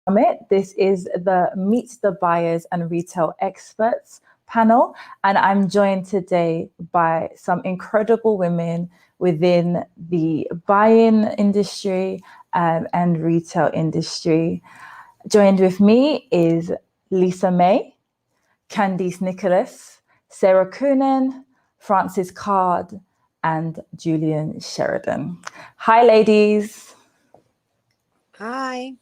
Summit. This is the Meet the Buyers and Retail Experts panel, and I'm joined today by some incredible women within the buying industry and retail industry. Joined with me is Lisa May, Candice Nicholas, Sarah Coonan, Frances Card, and Julien Sheridan. Hi, ladies. Hi.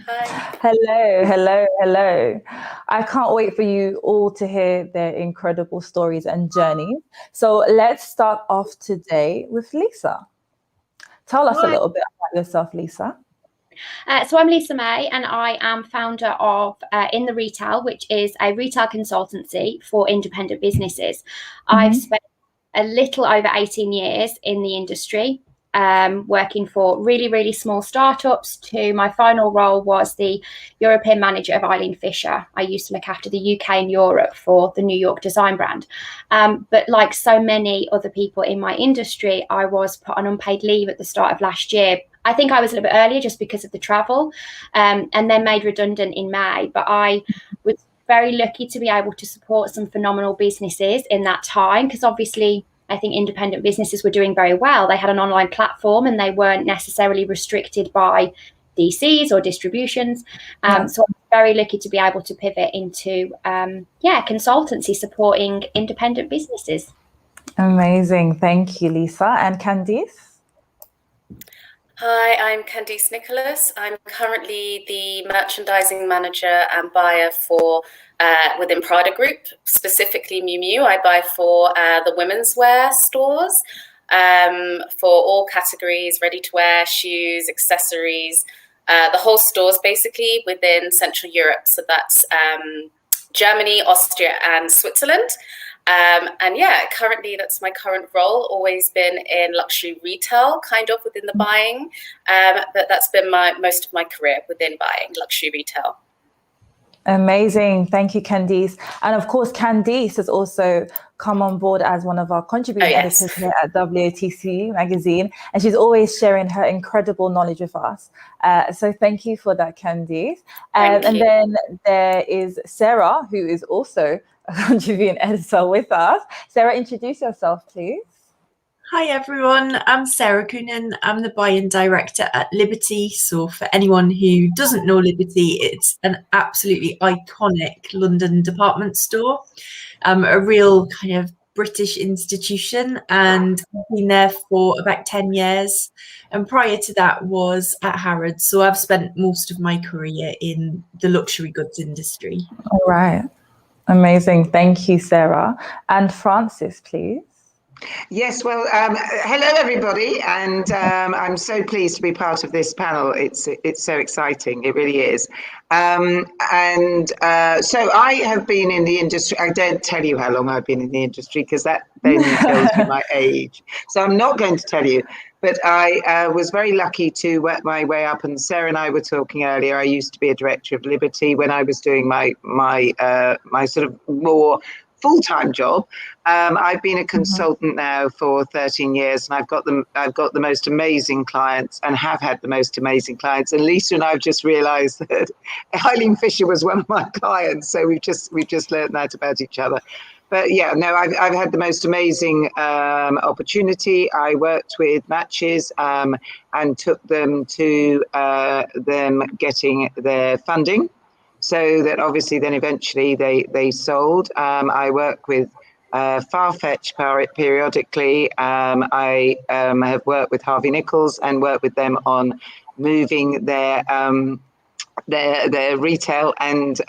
Hi. Hello. I can't wait for you all to hear their incredible stories and journeys. So let's start off today with Lisa. Tell us a little bit about yourself, Lisa. So I'm Lisa May, and I am founder of In the Retail, which is a retail consultancy for independent businesses. I've spent a little over 18 years in the industry, working for really, really small startups to my final role was the European manager of Eileen Fisher. I used to look after the UK and Europe for the New York design brand. But like so many other people in my industry, I was put on unpaid leave at the start of last year. I think I was a little bit earlier just because of the travel, and then made redundant in May. But I was very lucky to be able to support some phenomenal businesses in that time, because obviously I think independent businesses were doing very well. They had an online platform and they weren't necessarily restricted by DCs or distributions. So I'm very lucky to be able to pivot into consultancy supporting independent businesses. Amazing. Thank you, Lisa. And Candice? Hi, I'm Candice Nicholas. I'm currently the merchandising manager and buyer for within Prada Group, specifically Miu Miu. I buy for the women's wear stores for all categories, ready to wear, shoes, accessories, the whole stores basically within Central Europe. So that's Germany, Austria and Switzerland. Currently that's my current role, always been in luxury retail, kind of within the buying, but that's been most of my career within buying, luxury retail. Amazing. Thank you, Candice. And of course, Candice has also come on board as one of our contributing editors here at WOTC magazine, and she's always sharing her incredible knowledge with us. So thank you for that, Candice. And then there is Sarah, who is also a contributing editor with us. Sarah, introduce yourself, please. Hi everyone, I'm Sarah Coonan. I'm the buy-in director at Liberty. So for anyone who doesn't know Liberty, it's an absolutely iconic London department store, a real kind of British institution, and I've been there for about 10 years. And prior to that was at Harrods. So I've spent most of my career in the luxury goods industry. All right. Amazing. Thank you, Sarah. And Frances, please. Yes, well, hello everybody, and I'm so pleased to be part of this panel. It's so exciting, it really is. So I have been in the industry. I don't tell you how long I've been in the industry because that then tells you my age. So I'm not going to tell you. But I was very lucky to work my way up, and Sarah and I were talking earlier. I used to be a director of Liberty when I was doing my sort of more full-time job. I've been a consultant now for 13 years, and I've got the most amazing clients and have had the most amazing clients. And Lisa and I have just realised that Eileen Fisher was one of my clients, so we've just learned that about each other. But yeah, no, I've had the most amazing opportunity. I worked with Matches and took them to them getting their funding, so that obviously then eventually they sold. I work with Farfetch periodically. I have worked with Harvey Nichols and worked with them on moving their retail and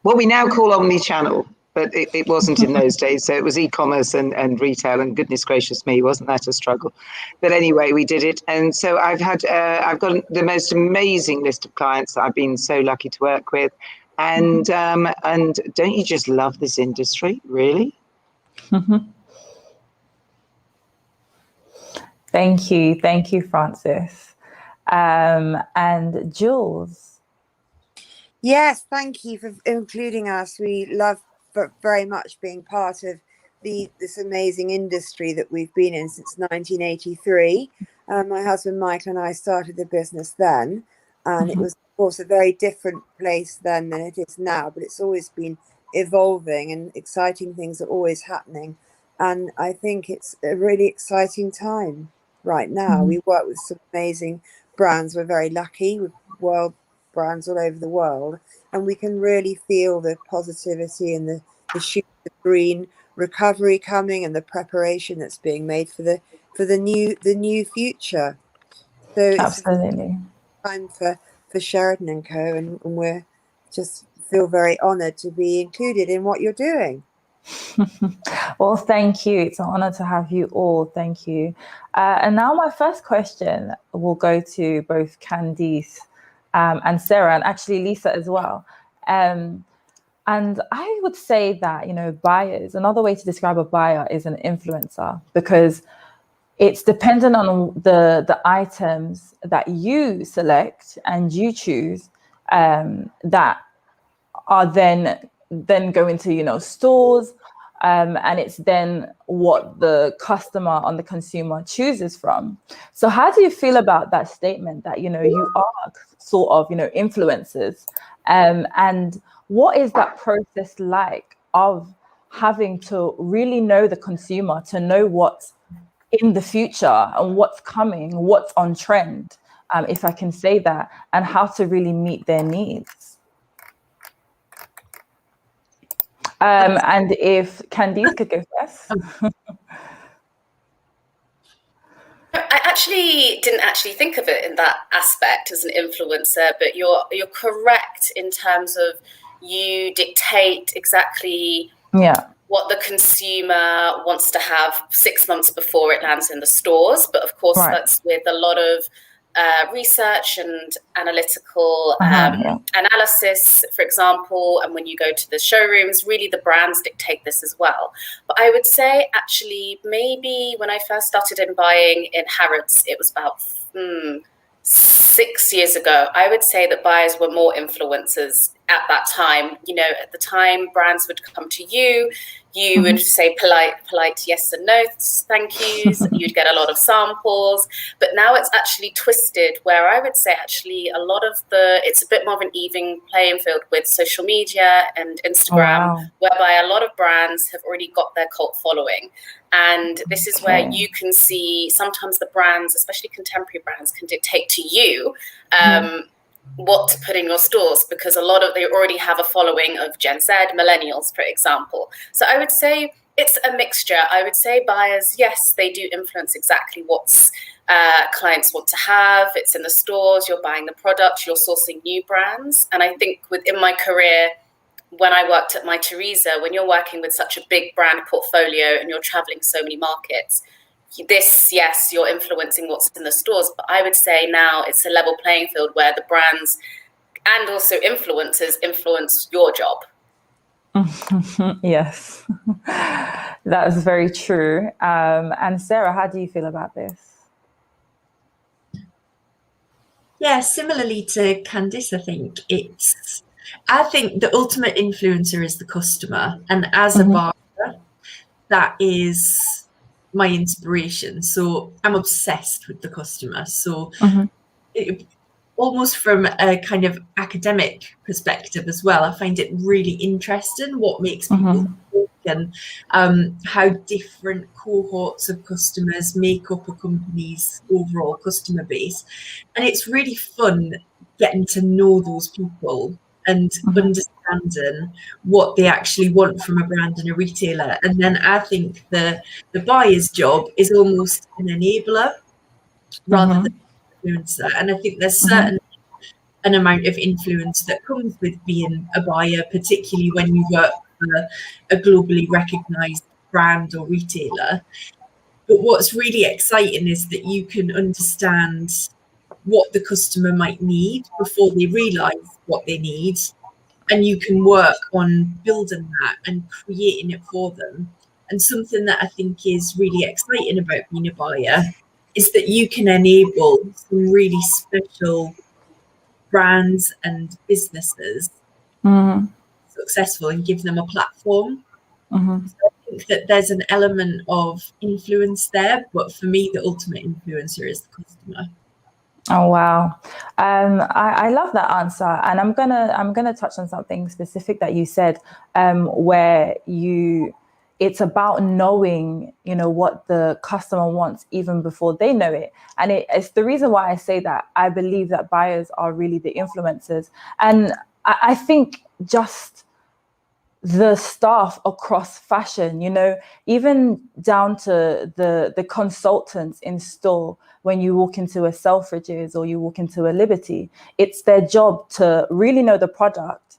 what we now call omni-channel. But it wasn't in those days. So it was e-commerce and retail, and goodness gracious me, wasn't that a struggle? But anyway, we did it. And so I've got the most amazing list of clients that I've been so lucky to work with. And don't you just love this industry, really? Thank you, Frances. And Jules. Yes, thank you for including us. We love very much being part of this amazing industry that we've been in since 1983. My husband Michael and I started the business then. And it was, of course, a very different place then than it is now, but it's always been evolving and exciting things are always happening. And I think it's a really exciting time right now. We work with some amazing brands. We're very lucky with world brands all over the world, and we can really feel the positivity and the shoots of green recovery coming and the preparation that's being made for the new future. So it's Absolutely. time for Sheridan&Co, and we're just feel very honored to be included in what you're doing. Well, thank you. It's an honor to have you all. Thank you. And now my first question will go to both Candice and Sarah, and actually Lisa as well. And I would say that, you know, buyers, another way to describe a buyer is an influencer, because it's dependent on the items that you select and you choose that are then going to, you know, stores, and it's then what the customer and the consumer chooses from. So how do you feel about that statement that, you know, you are sort of, you know, influencers, and what is that process like of having to really know the consumer, to know what's in the future and what's coming, what's on trend, if I can say that, and how to really meet their needs? And if Candice could go first. I actually didn't think of it in that aspect as an influencer, but you're correct in terms of you dictate exactly what the consumer wants to have 6 months before it lands in the stores. But of course, that's with a lot of research and analytical analysis, for example. And when you go to the showrooms, really the brands dictate this as well. But I would say actually maybe when I first started in buying in Harrods, it was about 6 years ago, I would say that buyers were more influencers at that time. You know, at the time, brands would come to you. You would say polite yes and no, thank yous. You'd get a lot of samples. But now it's actually twisted, where I would say actually a lot of it's a bit more of an even playing field with social media and Instagram, whereby a lot of brands have already got their cult following. And this is where you can see sometimes the brands, especially contemporary brands, can dictate to you what to put in your stores, because they already have a following of Gen Z, millennials, for example. So I would say it's a mixture. I would say buyers, yes, they do influence exactly what's clients want to have. It's in the stores, you're buying the product, you're sourcing new brands. And I think within my career, when I worked at My Teresa, when you're working with such a big brand portfolio and you're traveling so many markets, yes, you're influencing what's in the stores, but I would say now it's a level playing field where the brands and also influencers influence your job. Yes, that is very true. And Sarah, how do you feel about this? Yeah, similarly to Candice, I think the ultimate influencer is the customer, and as a buyer, that is my inspiration. So I'm obsessed with the customer. So almost from a kind of academic perspective as well, I find it really interesting what makes people think, and how different cohorts of customers make up a company's overall customer base. And it's really fun getting to know those people and understanding what they actually want from a brand and a retailer. And then I think the buyer's job is almost an enabler rather than an influencer. And I think there's certainly an amount of influence that comes with being a buyer, particularly when you work for a globally recognized brand or retailer. But what's really exciting is that you can understand what the customer might need before they realize what they need, and you can work on building that and creating it for them. And something that I think is really exciting about being a buyer is that you can enable some really special brands and businesses successful and give them a platform. So I think that there's an element of influence there, but for me the ultimate influencer is the customer. Oh wow, I love that answer, and I'm gonna touch on something specific that you said, where it's about knowing, what the customer wants even before they know it, and it's the reason why I say that. I believe that buyers are really the influencers, and I think just the staff across fashion, even down to the consultants in store. When you walk into a Selfridges or you walk into a Liberty, it's their job to really know the product,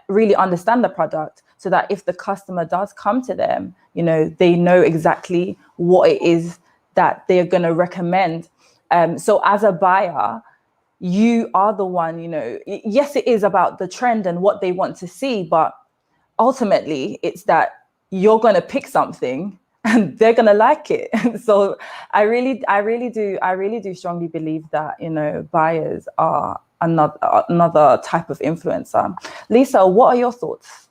really understand the product, so that if the customer does come to them, they know exactly what it is that they're going to recommend. So as a buyer, you are the one, yes, it is about the trend and what they want to see, but ultimately it's that you're going to pick something and they're going to like it. So I really do strongly believe that, buyers are another type of influencer. Lisa, what are your thoughts?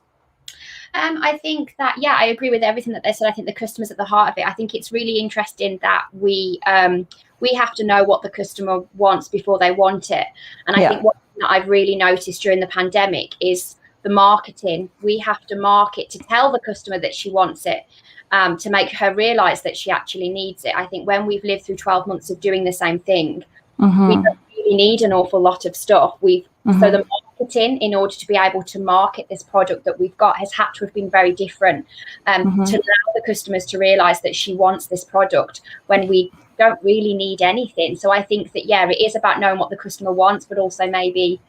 I think that, yeah, I agree with everything that they said. I think the customer's at the heart of it. I think it's really interesting that we have to know what the customer wants before they want it. And I think what I've really noticed during the pandemic is the marketing. We have to market to tell the customer that she wants it, to make her realize that she actually needs it. I think when we've lived through 12 months of doing the same thing, we don't really need an awful lot of stuff. So the marketing, in order to be able to market this product that we've got, has had to have been very different, to allow the customers to realize that she wants this product when we don't really need anything. So I think that, yeah, it is about knowing what the customer wants, but also maybe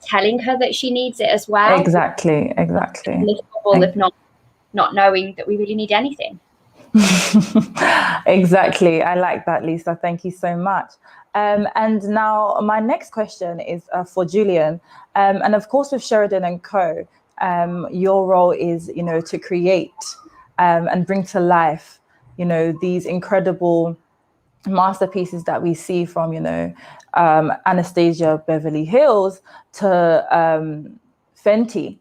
telling her that she needs it as well. Exactly. If not knowing that we really need anything. Exactly. I like that, Lisa. Thank you so much. And now my next question is for Julien. And of course, with Sheridan&Co, your role is, to create and bring to life, these incredible masterpieces that we see from, Anastasia Beverly Hills to Fenty.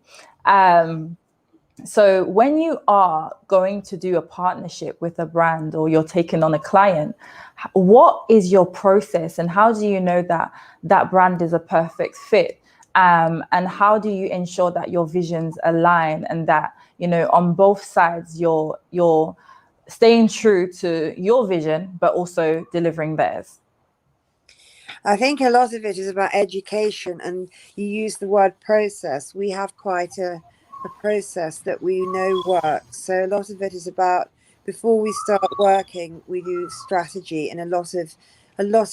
So when you are going to do a partnership with a brand or you're taking on a client, what is your process and how do you know that that brand is a perfect fit? And how do you ensure that your visions align and that, on both sides, you're staying true to your vision, but also delivering theirs? I think a lot of it is about education, and you use the word process. We have quite a process that we know works. So a lot of it is about, before we start working, we do strategy and a lot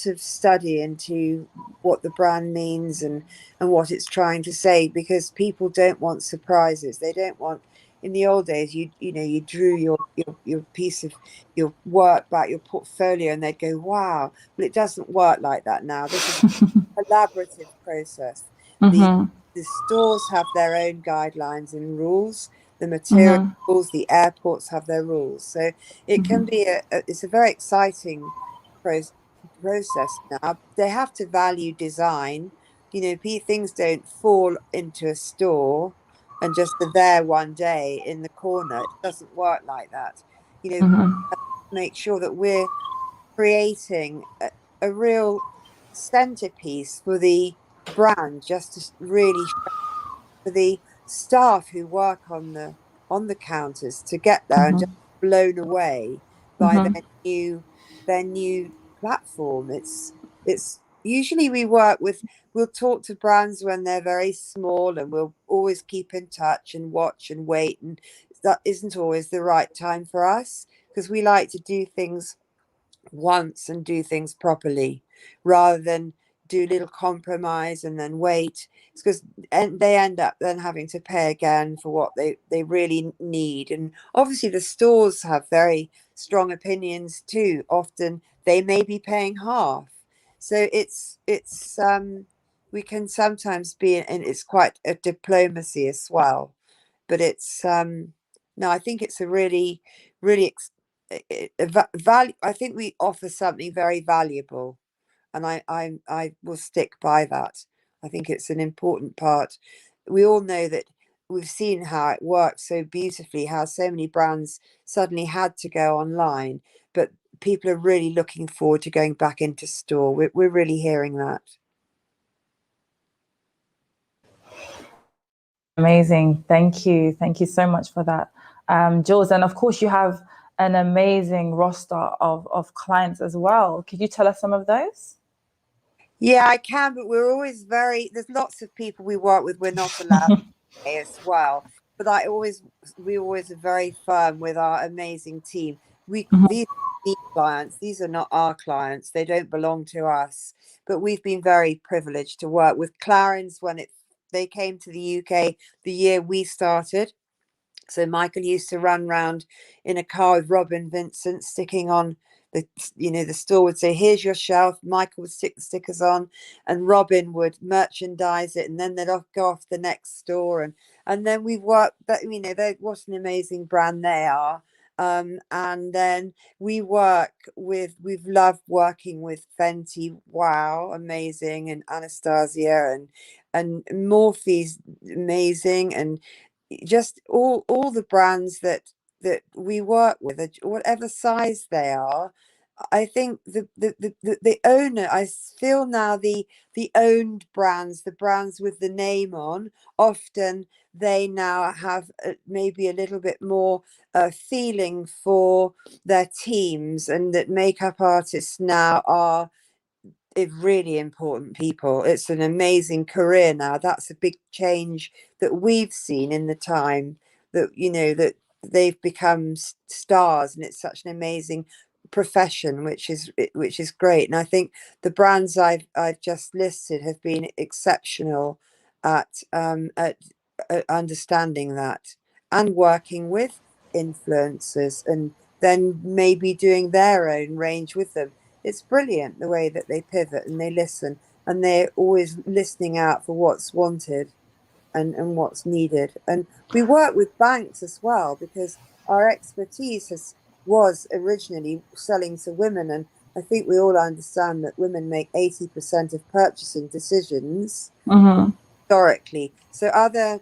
of study into what the brand means and what it's trying to say, because people don't want surprises. They don't want, in the old days, you drew your piece of your work about your portfolio and they'd go, wow. Well, it doesn't work like that now. This is a collaborative process. The stores have their own guidelines and rules. The materials, the airports have their rules. So it can be it's a very exciting process now. They have to value design. Things don't fall into a store and just are there one day in the corner. It doesn't work like that. Make sure that we're creating a real centerpiece for the brand, just to really for the staff who work on the counters to get there and just blown away by their new platform. It's usually we'll talk to brands when they're very small, and we'll always keep in touch and watch and wait, and that isn't always the right time for us, because we like to do things once and do things properly rather than do little compromise and then wait. It's because they end up then having to pay again for what they really need. And obviously the stores have very strong opinions too. Often they may be paying half. So it's we can sometimes be, and it's quite a diplomacy as well. But it's no, I think it's a really value. I think we offer something very valuable, and I will stick by that. I think it's an important part. We all know that we've seen how it works so beautifully, how so many brands suddenly had to go online but people are really looking forward to going back into store. We're really hearing that. Amazing. Thank you. Thank you so much for that, Jules. And of course, you have an amazing roster of clients as well. Could you tell us some of those? Yeah, I can, but we're always there's lots of people we work with we're not allowed to say as well. But we always are very firm with our amazing team. These clients, these are not our clients. They don't belong to us. But we've been very privileged to work with Clarins when they came to the UK the year we started. So Michael used to run round in a car with Robin Vincent, sticking on the store would say, here's your shelf. Michael would stick the stickers on, and Robin would merchandise it, and then they'd go off the next store. And then we've worked that, what an amazing brand they are. And then we've loved working with Fenty. Wow, amazing. And Anastasia and Morphe's amazing. And just all the brands that we work with, whatever size they are. I think the owner, I feel now the owned brands, the brands with the name on, often they now have maybe a little bit more feeling for their teams, and that makeup artists now are really important people. It's an amazing career now. That's a big change that we've seen in the time that that they've become stars, and it's such an amazing profession, which is great. And I think the brands I've just listed have been exceptional at understanding that and working with influencers, and then maybe doing their own range with them. It's brilliant the way that they pivot and they listen, and they're always listening out for what's wanted and what's needed. And we work with banks as well, because our expertise was originally selling to women, and I think we all understand that women make 80% of purchasing decisions historically. So other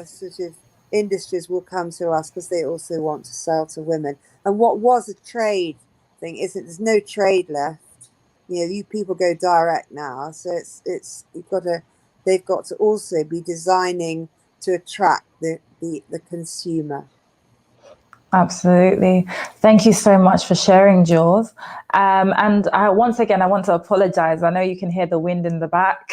sort of industries will come to us because they also want to sell to women. And what was a trade thing there's no trade left. You people go direct now, so they've got to also be designing to attract the consumer. Absolutely. Thank you so much for sharing, Jules. And once again, I want to apologize. I know you can hear the wind in the back.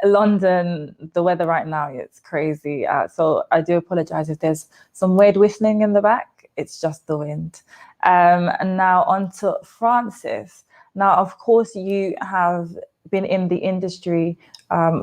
London, the weather right now, it's crazy. So I do apologize if there's some weird whistling in the back. It's just the wind. And now on to Francis. Now, of course, you have been in the industry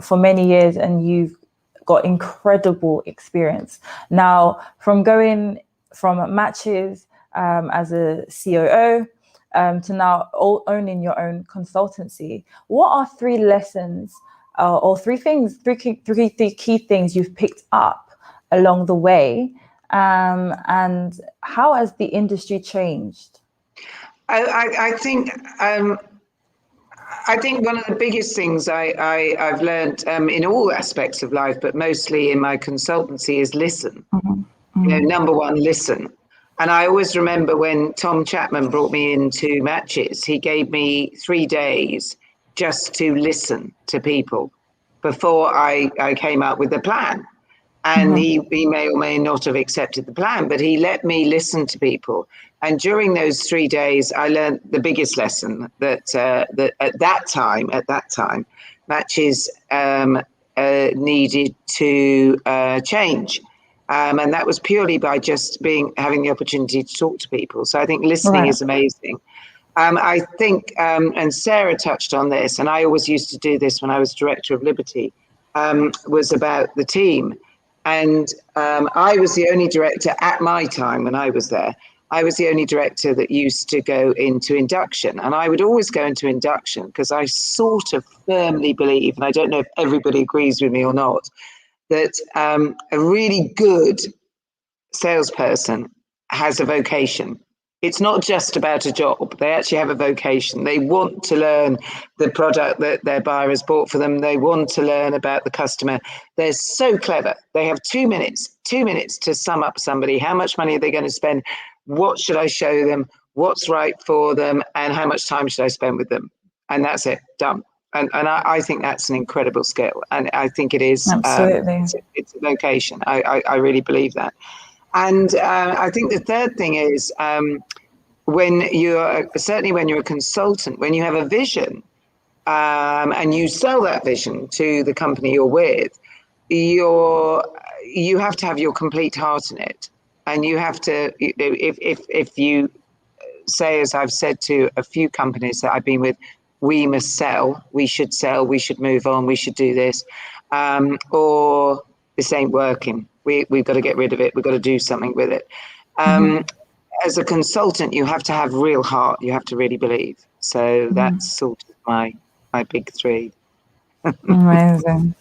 for many years, and you've got incredible experience. Now, from going from Matches as a COO to now owning your own consultancy, what are three lessons or three key things you've picked up along the way, and how has the industry changed? I think one of the biggest things I've learned in all aspects of life, but mostly in my consultancy, is listen. Number one, listen. And I always remember when Tom Chapman brought me into Matches, he gave me 3 days just to listen to people before I came up with a plan. And he may or may not have accepted the plan, but he let me listen to people. And during those 3 days, I learned the biggest lesson that at that time, Matches needed to change. And that was purely by just having the opportunity to talk to people. So I think listening is amazing. I think, and Sarah touched on this, and I always used to do this when I was director of Liberty, was about the team. And I was the only director at my time when I was there. I was the only director that used to go into induction. And I would always go into induction because I sort of firmly believe, and I don't know if everybody agrees with me or not, that a really good salesperson has a vocation. It's not just about a job. They actually have a vocation. They want to learn the product that their buyer has bought for them. They want to learn about the customer. They're so clever. They have 2 minutes to sum up somebody. How much money are they going to spend? What should I show them? what's right for them, and how much time should I spend with them? And that's it, done. And I think that's an incredible skill. And I think it is, Absolutely. it's a vocation. I really believe that. And I think the third thing is when you're a consultant, when you have a vision and you sell that vision to the company you're with, you have to have your complete heart in it. And you have to, if you say, as I've said to a few companies that I've been with, we must sell, we should move on, we should do this, or this ain't working. We've got to get rid of it. We've got to do something with it. As a consultant, you have to have real heart. You have to really believe. So that's sort of my big three. Amazing.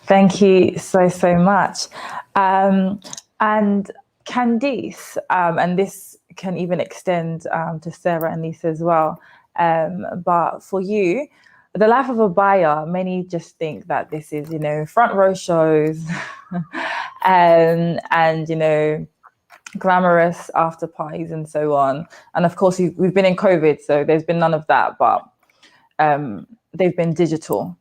Thank you so much. And Candice, and this can even extend to Sarah and Lisa as well. But for you, the life of a buyer, many just think that this is, front row shows and glamorous after parties and so on. And of course, we've been in COVID, so there's been none of that, but they've been digital.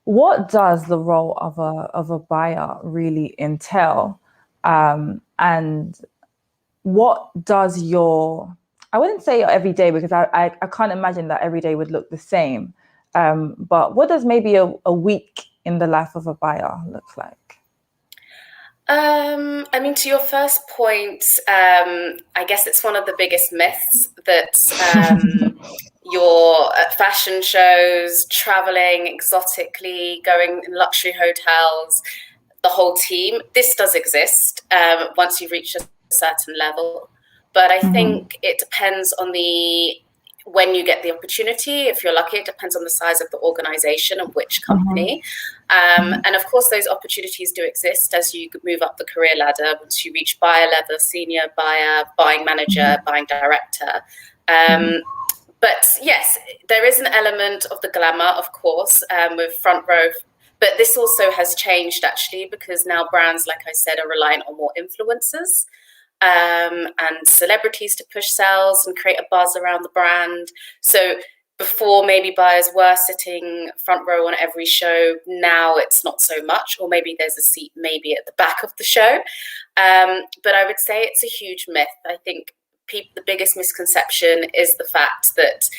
What does the role of a buyer really entail? And what does I wouldn't say every day, because I can't imagine that every day would look the same. But what does maybe a week in the life of a buyer look like? I mean, to your first point, I guess it's one of the biggest myths that you're at fashion shows, traveling exotically, going in luxury hotels, the whole team. This does exist once you've reached a certain level. But I think it depends on when you get the opportunity. If you're lucky, it depends on the size of the organization and which company. And of course, those opportunities do exist as you move up the career ladder. Once you reach buyer level, senior buyer, buying manager, buying director. But yes, there is an element of the glamour, of course, with front row. But this also has changed, actually, because now brands, like I said, are relying on more influencers and celebrities to push sales and create a buzz around the brand. So before, maybe buyers were sitting front row on every show. Now it's not so much, or maybe there's a seat maybe at the back of the show. But I would say it's a huge myth. I think the biggest misconception is the fact that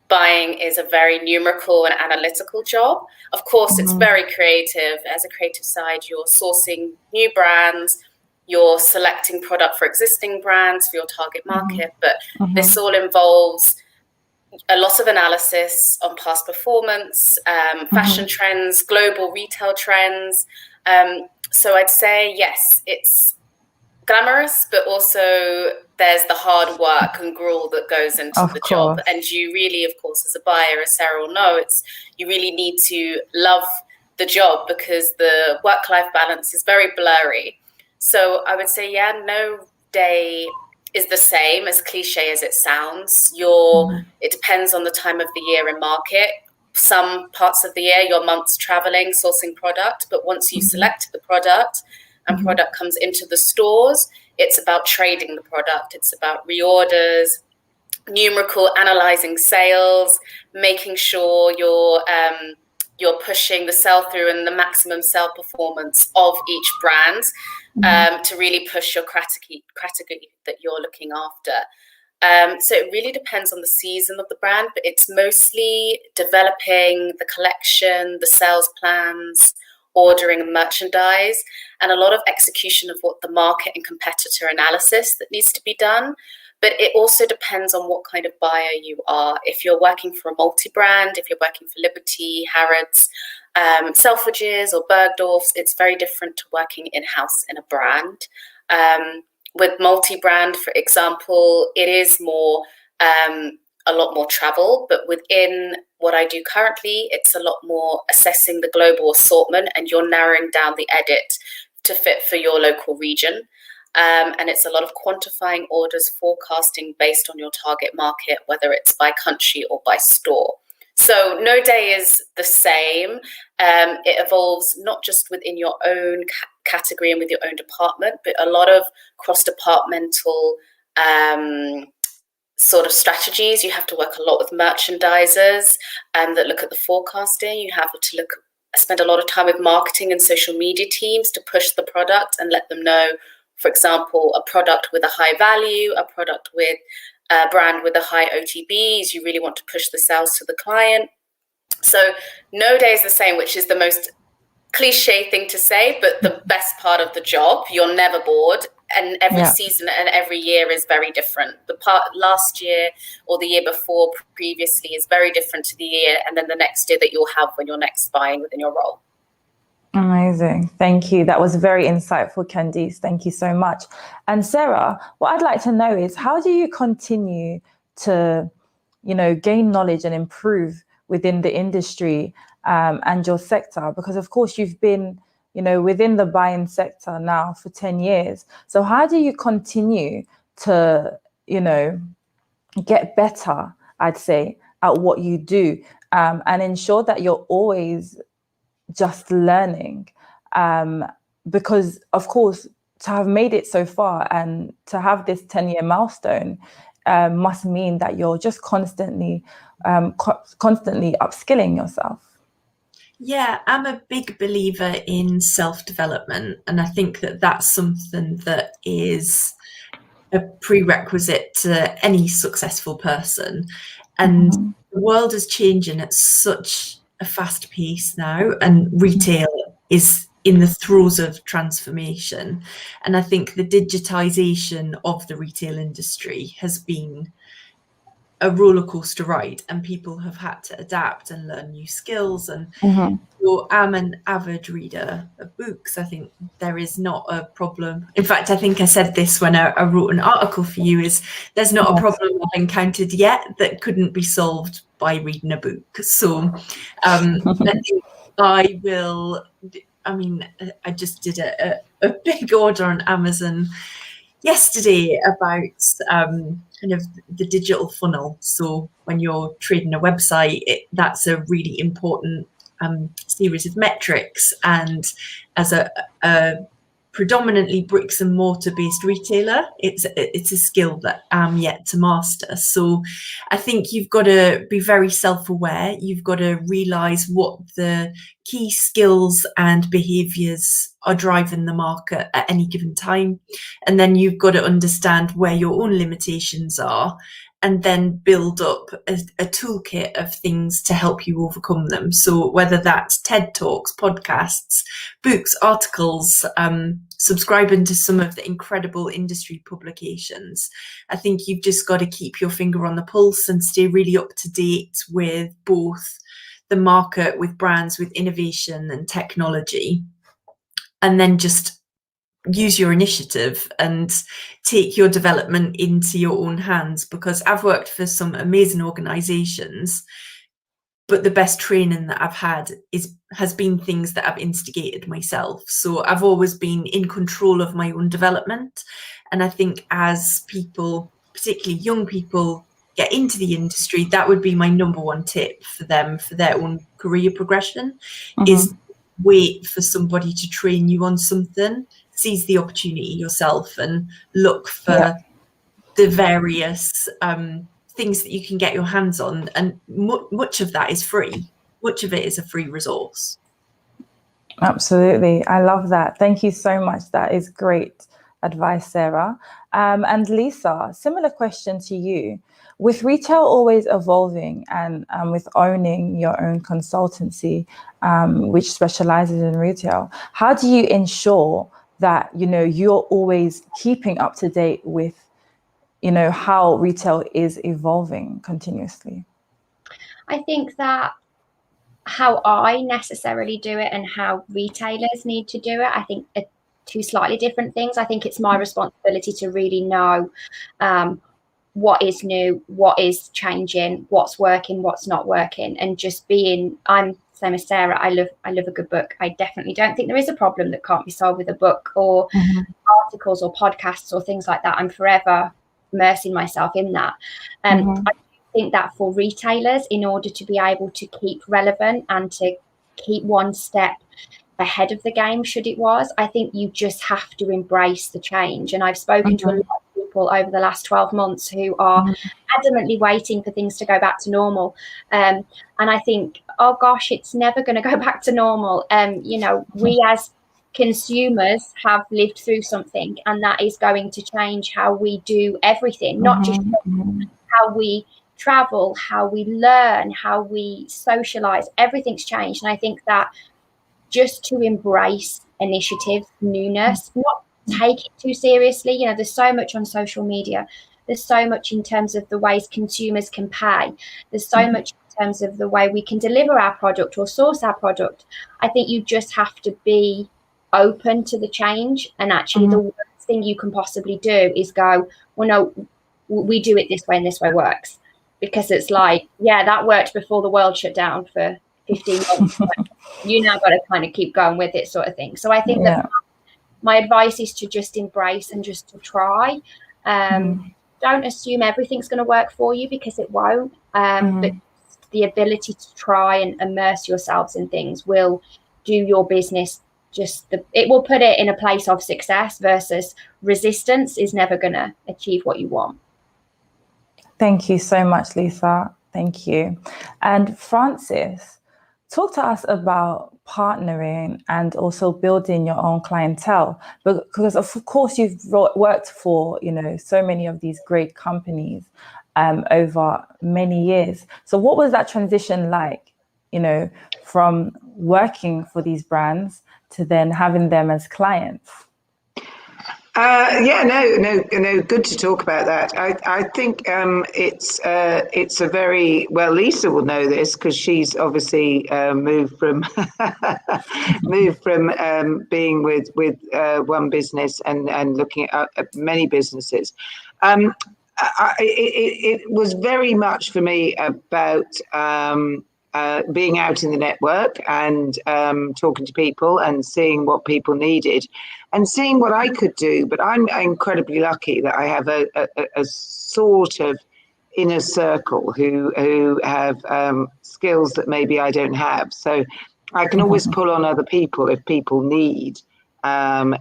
buying is a very numerical and analytical job. Of course, it's very creative. As a creative side, you're sourcing new brands, you're selecting product for existing brands for your target market, but this all involves a lot of analysis on past performance, fashion trends, global retail trends. So I'd say, yes, it's glamorous, but also there's the hard work and gruel that goes into the job. And you really, of course, as a buyer, as Sarah will know, you really need to love the job, because the work-life balance is very blurry. So I would say, no day is the same, as cliche as it sounds. It depends on the time of the year and market. Some parts of the year, your month's traveling, sourcing product, but once you select the product and product comes into the stores, it's about trading the product. It's about reorders, numerical, analyzing sales, making sure you're pushing the sell-through and the maximum sell performance of each brand to really push your category that you're looking after. So it really depends on the season of the brand, but it's mostly developing the collection, the sales plans, ordering and merchandise, and a lot of execution of what the market and competitor analysis that needs to be done. But it also depends on what kind of buyer you are. If you're working for a multi-brand, if you're working for Liberty, Harrods, Selfridges or Bergdorf's, it's very different to working in-house in a brand. With multi-brand, for example, it is more a lot more travel, but within what I do currently, it's a lot more assessing the global assortment, and you're narrowing down the edit to fit for your local region. And it's a lot of quantifying orders, forecasting based on your target market, whether it's by country or by store. So no day is the same. It evolves not just within your own category and with your own department, but a lot of cross-departmental sort of strategies. You have to work a lot with merchandisers that look at the forecasting. You have to spend a lot of time with marketing and social media teams to push the product and let them know, for example, a product with a high value, a product with a brand with a high OTBs. You really want to push the sales to the client. So no day is the same, which is the most cliche thing to say, but the best part of the job. You're never bored, and every season and every year is very different. The part last year or the year before previously is very different to the year and then the next year that you'll have when you're next buying within your role. Amazing. Thank you. That was very insightful, Candice. Thank you so much. And Sarah, what I'd like to know is, how do you continue to, gain knowledge and improve within the industry and your sector? Because of course you've been, within the buying sector now for 10 years. So how do you continue to, get better, I'd say, at what you do and ensure that you're always just learning? Because of course, to have made it so far and to have this 10-year milestone must mean that you're just constantly upskilling yourself. Yeah, I'm a big believer in self-development, and I think that that's something that is a prerequisite to any successful person. And the world is changing at such a fast pace now, and retail is in the throes of transformation. And I think the digitization of the retail industry has been a roller coaster ride, and people have had to adapt and learn new skills. And so I'm an avid reader of books. I think there is not a problem. In fact, I think I said this when I wrote an article for you, is there's not a problem I've encountered yet that couldn't be solved by reading a book. So I think I just did a big order on Amazon yesterday about kind of the digital funnel. So when you're trading a website, that's a really important series of metrics. And as a predominantly bricks and mortar based retailer, it's a skill that I'm yet to master. So I think you've got to be very self-aware. You've got to realize what the key skills and behaviors are driving the market at any given time. And then you've got to understand where your own limitations are, and then build up a toolkit of things to help you overcome them. So whether that's TED Talks, podcasts, books, articles, subscribing to some of the incredible industry publications, I think you've just got to keep your finger on the pulse and stay really up to date with both the market, with brands, with innovation and technology, and then just use your initiative and take your development into your own hands. Because I've worked for some amazing organizations, but the best training that I've had has been things that I've instigated myself. So I've always been in control of my own development. And I think as people, particularly young people, get into the industry, that would be my number one tip for them, for their own career progression, is wait for somebody to train you on something. Seize the opportunity yourself and look for the various things that you can get your hands on. And much of that is free. Much of it is a free resource. Absolutely. I love that. Thank you so much. That is great advice, Sarah. And Lisa, similar question to you. With retail always evolving and with owning your own consultancy, which specializes in retail, how do you ensure that, you're always keeping up to date with, how retail is evolving continuously? I think that how I necessarily do it and how retailers need to do it, I think are two slightly different things. I think it's my responsibility to really know what is new, what is changing, what's working, what's not working, and just I'm same as Sarah. I love a good book. I definitely don't think there is a problem that can't be solved with a book or articles or podcasts or things like that. I'm forever immersing myself in that. I think that for retailers, in order to be able to keep relevant and to keep one step ahead of the game, should it was, I think you just have to embrace the change. And I've spoken to a lot of people people over the last 12 months who are adamantly waiting for things to go back to normal. And I think, oh gosh, it's never going to go back to normal. You know, we as consumers have lived through something, and that is going to change how we do everything, not just how we travel, how we learn, how we socialize. Everything's changed. And I think that just to embrace initiatives, newness, not take it too seriously. You know, there's so much on social media. There's so much in terms of the ways consumers can pay. There's so much in terms of the way we can deliver our product or source our product. I think you just have to be open to the change. And actually the worst thing you can possibly do is go, well, no, we do it this way and this way works. Because it's like, yeah, that worked before the world shut down for 15 months. You now got to kind of keep going with it, sort of thing. So I think that my advice is to just embrace and just to try. Don't assume everything's going to work for you, because it won't. But the ability to try and immerse yourselves in things will do your business it will put it in a place of success, versus resistance is never going to achieve what you want. Thank you so much, Lisa. Thank you. And Francis, talk to us about partnering and also building your own clientele, because of course you've worked for, you know, so many of these great companies over many years. So what was that transition like, you know, from working for these brands to then having them as clients? Good to talk about that. I think it's a very, well, Lisa will know this because she's obviously moved from being with one business and looking at many businesses. It was very much for me about being out in the network and talking to people and seeing what people needed and seeing what I could do. But I'm incredibly lucky that I have a sort of inner circle who have skills that maybe I don't have. So I can always pull on other people if people need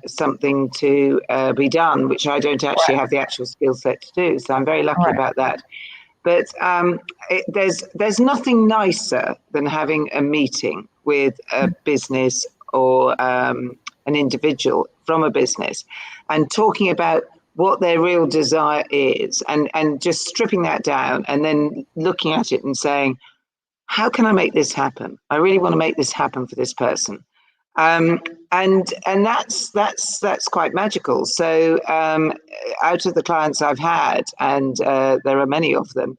something to be done, which I don't actually have the actual skill set to do. So I'm very lucky about that. But there's nothing nicer than having a meeting with a business or an individual from a business and talking about what their real desire is and just stripping that down and then looking at it and saying, how can I make this happen? I really want to make this happen for this person. And that's quite magical. So out of the clients I've had, and there are many of them,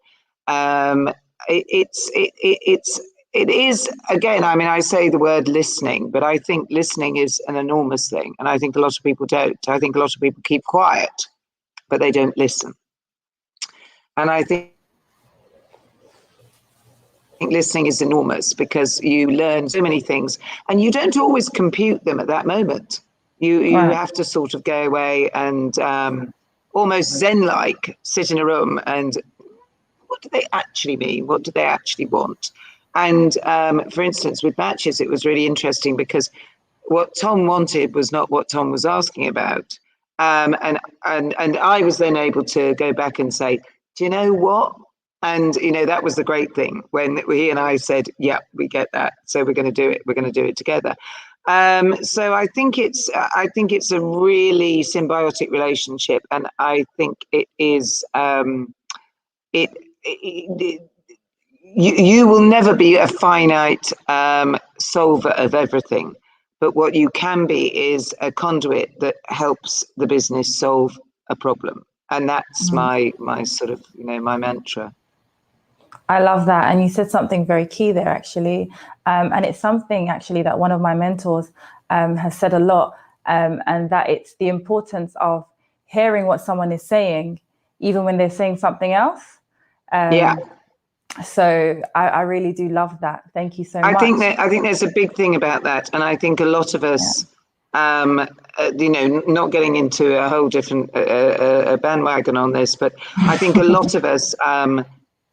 it is, again, I mean, I say the word listening, but I think listening is an enormous thing. And I think a lot of people don't. I think a lot of people keep quiet, but they don't listen. And I think listening is enormous because you learn so many things and you don't always compute them at that moment. You have to sort of go away and almost Zen-like sit in a room and what do they actually mean? What do they actually want? And for instance, with matches, it was really interesting because what Tom wanted was not what Tom was asking about. And I was then able to go back and say, do you know what? And, you know, that was the great thing when he and I said, yeah, we get that. So we're going to do it. We're going to do it together. So I think it's a really symbiotic relationship. And I think it is, you will never be a finite solver of everything. But what you can be is a conduit that helps the business solve a problem. And that's my sort of, you know, my mantra. I love that. And you said something very key there, actually. And it's something actually that one of my mentors has said a lot, and that it's the importance of hearing what someone is saying, even when they're saying something else. So I really do love that. Thank you so much. I think there's a big thing about that. And I think a lot of us, you know, not getting into a whole different bandwagon on this, but I think a lot of us,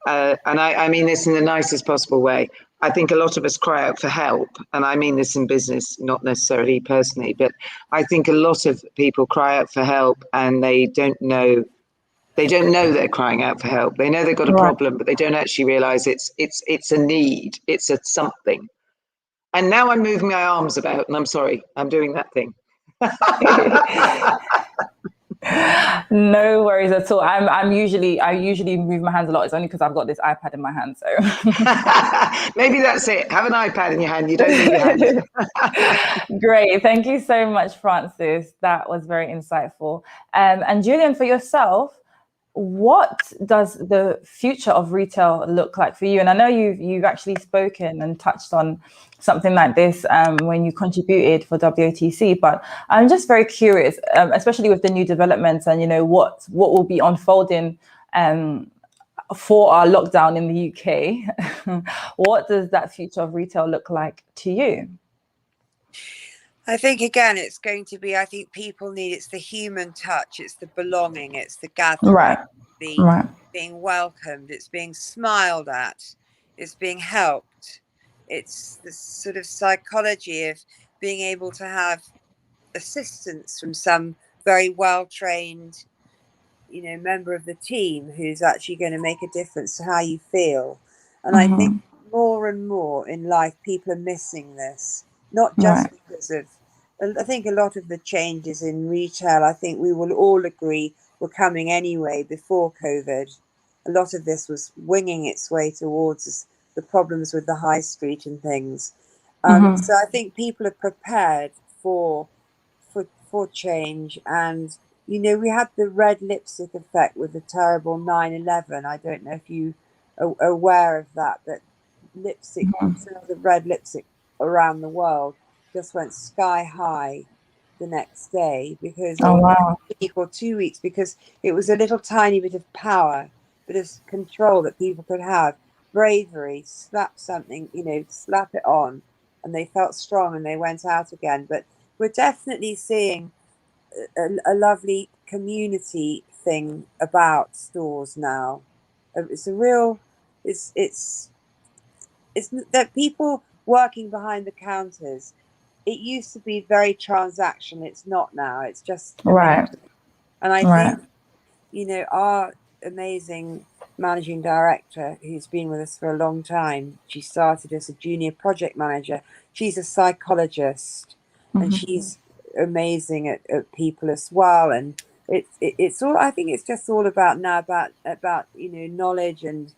and I mean this in the nicest possible way, I think a lot of us cry out for help. And I mean this in business, not necessarily personally, but I think a lot of people cry out for help and they don't know They don't know they're crying out for help. They know they've got a problem, but they don't actually realize it's a need. It's a something. And now I'm moving my arms about, and I'm sorry, I'm doing that thing. No worries at all. I usually move my hands a lot. It's only because I've got this iPad in my hand. So maybe that's it. Have an iPad in your hand. You don't need your hands. Great. Thank you so much, Francis. That was very insightful. And Julien, for yourself, what does the future of retail look like for you? And I know you've actually spoken and touched on something like this when you contributed for WOTC, but I'm just very curious, especially with the new developments and, what will be unfolding for our lockdown in the UK. What does that future of retail look like to you? I think, again, it's going to be, people need, it's the human touch, it's the belonging, it's the gathering, being welcomed, it's being smiled at, it's being helped. It's the sort of psychology of being able to have assistance from some very well-trained, member of the team who's actually going to make a difference to how you feel. And I think more and more in life, people are missing this, not just because of, I think a lot of the changes in retail, I think we will all agree were coming anyway before COVID. A lot of this was winging its way towards us, the problems with the high street and things. So I think people are prepared for change. And, we had the red lipstick effect with the terrible 9/11. I don't know if you are aware of that, but lipstick, the red lipstick around the world just went sky high the next day because a week or 2 weeks, because it was a little tiny bit of power, bit of control that people could have, bravery, slap something, slap it on, and they felt strong and they went out again. But we're definitely seeing a lovely community thing about stores now. It's a real, it's that people working behind the counters. It used to be very transactional. It's not now. It's just amazing. And I think, our amazing managing director, who's been with us for a long time, she started as a junior project manager. She's a psychologist, and she's amazing at people as well. And it's all. I think it's just all about now about knowledge and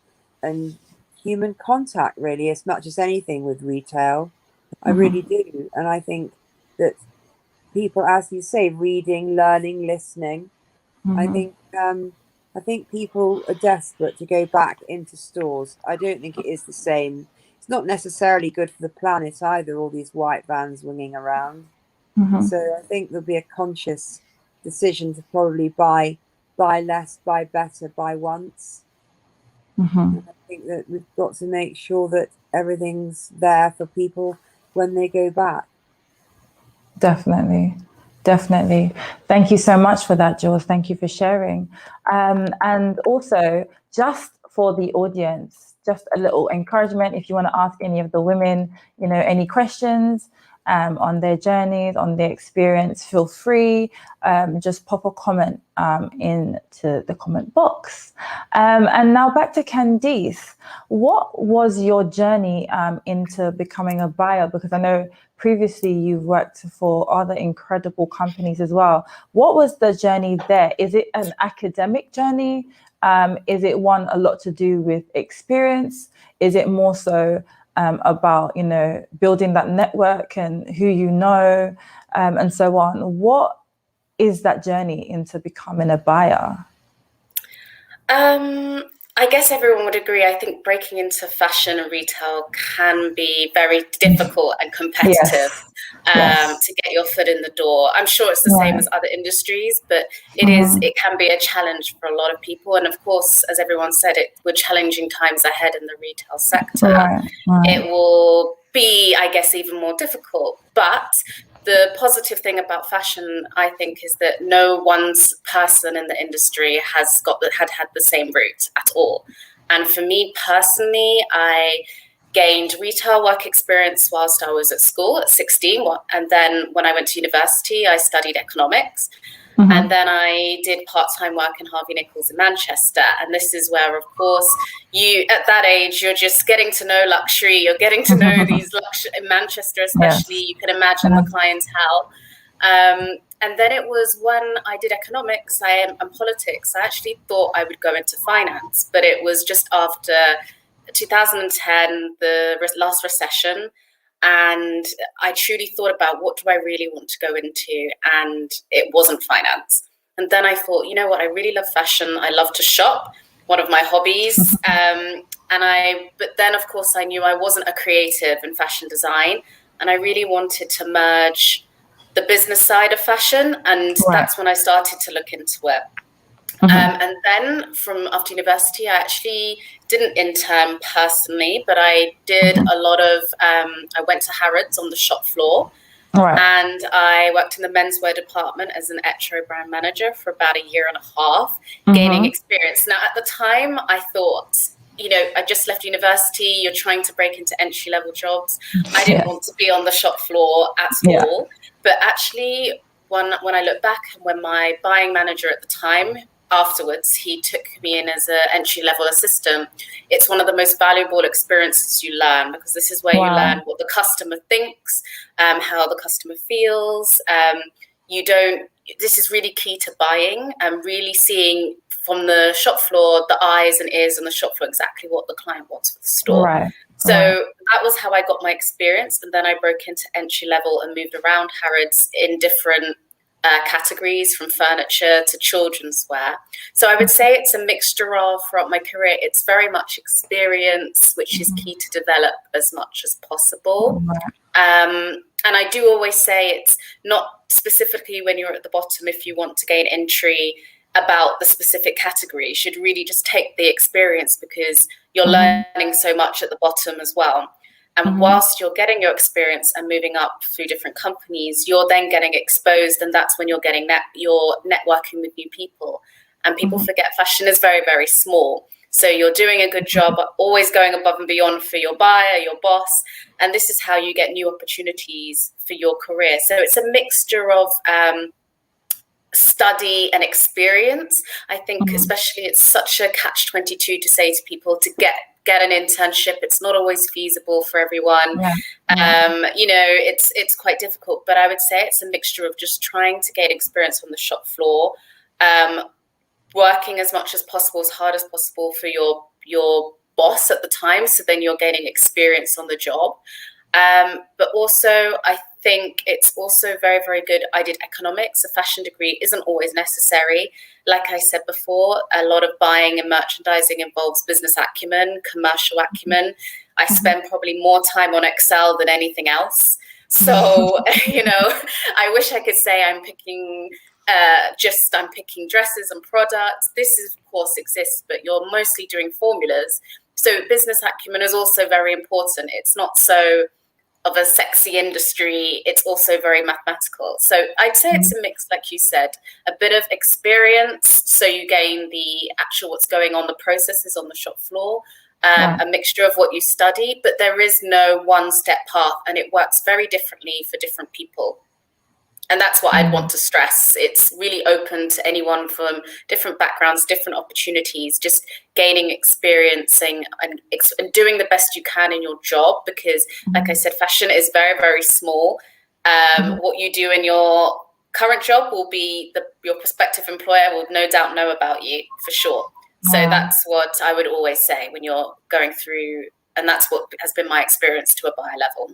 human contact, really, as much as anything with retail. I really do. And I think that people, as you say, reading, learning, listening, I think people are desperate to go back into stores. I don't think it is the same. It's not necessarily good for the planet either, all these white vans winging around. So I think there'll be a conscious decision to probably buy less, buy better, buy once. And I think that we've got to make sure that everything's there for people when they go back. Definitely. Thank you so much for that, Jules. Thank you for sharing. And also, just for the audience, just a little encouragement, if you want to ask any of the women, any questions on their journeys, on their experience, feel free. Just pop a comment into the comment box. And now back to Candice. What was your journey into becoming a buyer? Because I know previously you've worked for other incredible companies as well. What was the journey there? Is it an academic journey? Is it one a lot to do with experience? Is it more so about, building that network and who and so on? What is that journey into becoming a buyer? I guess everyone would agree. I think breaking into fashion and retail can be very difficult and competitive to get your foot in the door. I'm sure it's the same as other industries, but it can be a challenge for a lot of people. And of course, as everyone said, we're challenging times ahead in the retail sector. It will be, I guess, even more difficult. But the positive thing about fashion, I think, is that no one person in the industry had the same route at all. And for me personally, I gained retail work experience whilst I was at school at 16. And then when I went to university, I studied economics. And then I did part-time work in Harvey Nichols in Manchester. And this is where, of course, you at that age, you're just getting to know luxury. You're getting to know these luxury in Manchester, especially. You can imagine the clientele. And then it was when I did economics and politics, I actually thought I would go into finance, but it was just after 2010, the last recession. And I truly thought about, what do I really want to go into? And it wasn't finance. And then I thought, you know what? I really love fashion. I love to shop, one of my hobbies. But then, of course, I knew I wasn't a creative in fashion design. And I really wanted to merge the business side of fashion. And that's when I started to look into it. And then from after university, I actually didn't intern personally, but I did a lot of, I went to Harrods on the shop floor, and I worked in the menswear department as an etro brand manager for about a year and a half, gaining experience. Now, at the time, I thought, you know, I just left university, you're trying to break into entry-level jobs. I didn't want to be on the shop floor at all. But actually, when I look back, when my buying manager at the time, afterwards, he took me in as an entry-level assistant. It's one of the most valuable experiences you learn, because this is where you learn what the customer thinks, how the customer feels. This is really key to buying and really seeing from the shop floor, the eyes and ears on the shop floor, exactly what the client wants for the store. So that was how I got my experience. And then I broke into entry-level and moved around Harrods in different categories, from furniture to children's wear. So I would say it's a mixture of, throughout my career, it's very much experience, which is key to develop as much as possible. And I do always say it's not specifically when you're at the bottom, if you want to gain entry, about the specific category. You should really just take the experience, because you're learning so much at the bottom as well. And whilst you're getting your experience and moving up through different companies, you're then getting exposed, and that's when you're getting you're networking with new people. And people forget fashion is very, very small. So you're doing a good job, always going above and beyond for your buyer, your boss. And this is how you get new opportunities for your career. So it's a mixture of study and experience. I think especially it's such a catch-22 to say to people to get an internship. It's not always feasible for everyone. You know, it's quite difficult, but I would say it's a mixture of just trying to gain experience on the shop floor, working as much as possible, as hard as possible for your boss at the time, so then you're gaining experience on the job. But also, I think it's also very, very good. I did economics. A fashion degree isn't always necessary. Like I said before, a lot of buying and merchandising involves business acumen, commercial acumen. I spend probably more time on Excel than anything else. So, you know, I wish I could say I'm picking dresses and products. This is, of course, exists, but you're mostly doing formulas. So business acumen is also very important. It's not so of a sexy industry, it's also very mathematical. So I'd say it's a mix, like you said, a bit of experience, so you gain the actual what's going on, the processes on the shop floor, a mixture of what you study, but there is no one-step path, and it works very differently for different people. And that's what I'd want to stress. It's really open to anyone from different backgrounds, different opportunities, just gaining experience and doing the best you can in your job. Because, like I said, fashion is very, very small. What you do in your current job will be your prospective employer will no doubt know about you for sure. So that's what I would always say when you're going through, and that's what has been my experience to a buyer level.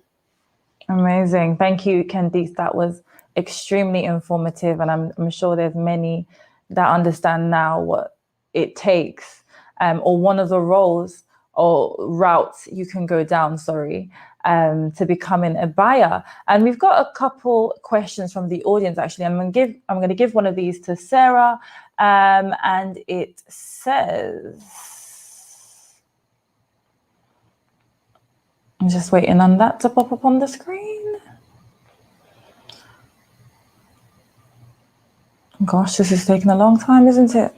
Amazing. Thank you, Candice. That was extremely informative, and I'm sure there's many that understand now what it takes, or one of the roles or routes you can go down, to becoming a buyer. And we've got a couple questions from the audience. Actually, I'm going to give one of these to Sarah, and it says, I'm just waiting on that to pop up on the screen. Gosh, this is taking a long time, isn't it?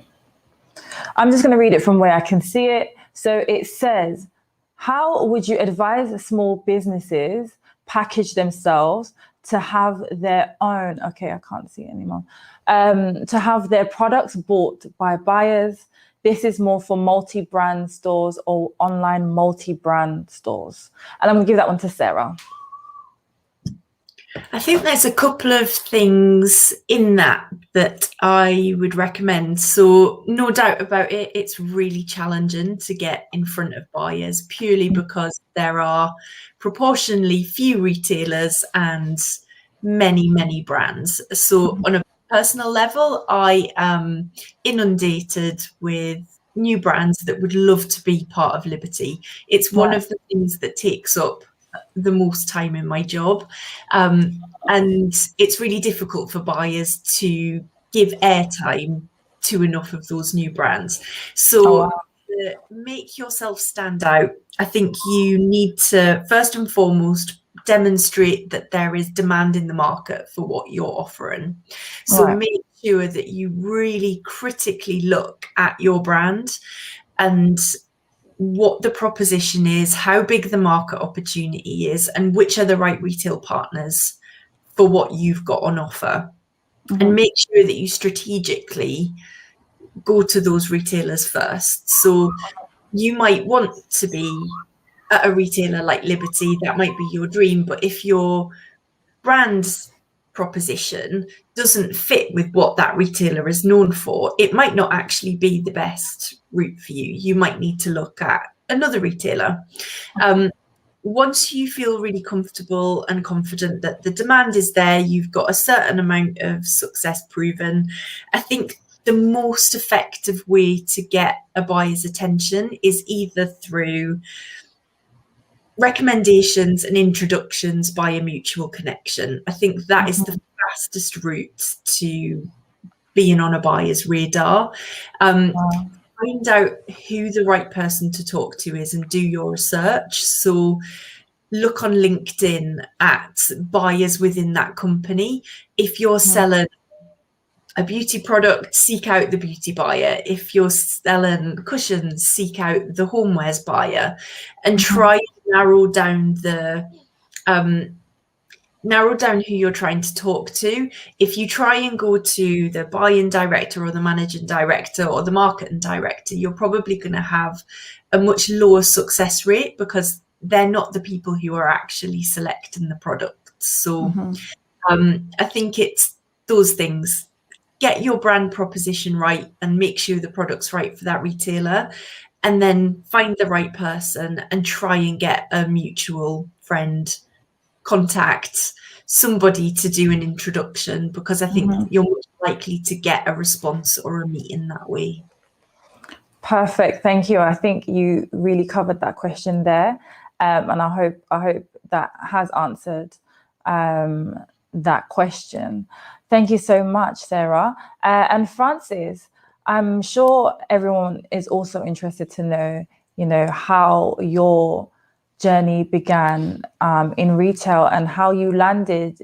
I'm just going to read it from where I can see it. So it says, how would you advise small businesses package themselves to have their own, okay, I can't see it anymore, to have their products bought by buyers. This is more for multi-brand stores or online multi-brand stores. And I'm gonna give that one to Sarah. I think there's a couple of things in that I would recommend. So no doubt about it, it's really challenging to get in front of buyers purely because there are proportionally few retailers and many brands. So on a personal level, I am inundated with new brands that would love to be part of Liberty. It's one of the things that takes up the most time in my job, and it's really difficult for buyers to give airtime to enough of those new brands. So to make yourself stand out, I think you need to first and foremost demonstrate that there is demand in the market for what you're offering. So make sure that you really critically look at your brand and what the proposition is, how big the market opportunity is, and which are the right retail partners for what you've got on offer. And make sure that you strategically go to those retailers first. So you might want to be at a retailer like Liberty, that might be your dream, but if your brand proposition doesn't fit with what that retailer is known for, it might not actually be the best route for you. You might need to look at another retailer. Once you feel really comfortable and confident that the demand is there, you've got a certain amount of success proven, I think the most effective way to get a buyer's attention is either through recommendations and introductions by a mutual connection. I think that is the fastest route to being on a buyer's radar. Find out who the right person to talk to is and do your research. So look on LinkedIn at buyers within that company. If you're selling a beauty product, seek out the beauty buyer. If you're selling cushions, seek out the homewares buyer, and try to narrow down who you're trying to talk to. If you try and go to the buying director or the managing director or the marketing director, you're probably going to have a much lower success rate because they're not the people who are actually selecting the product. So I think it's those things. Get your brand proposition right and make sure the product's right for that retailer, and then find the right person and try and get a mutual friend, contact somebody to do an introduction, because I think you're more likely to get a response or a meeting that way. Perfect. Thank you. I think you really covered that question there. And I hope that has answered that question. Thank you so much, Sarah. And Francis, I'm sure everyone is also interested to know, how your journey began in retail and how you landed,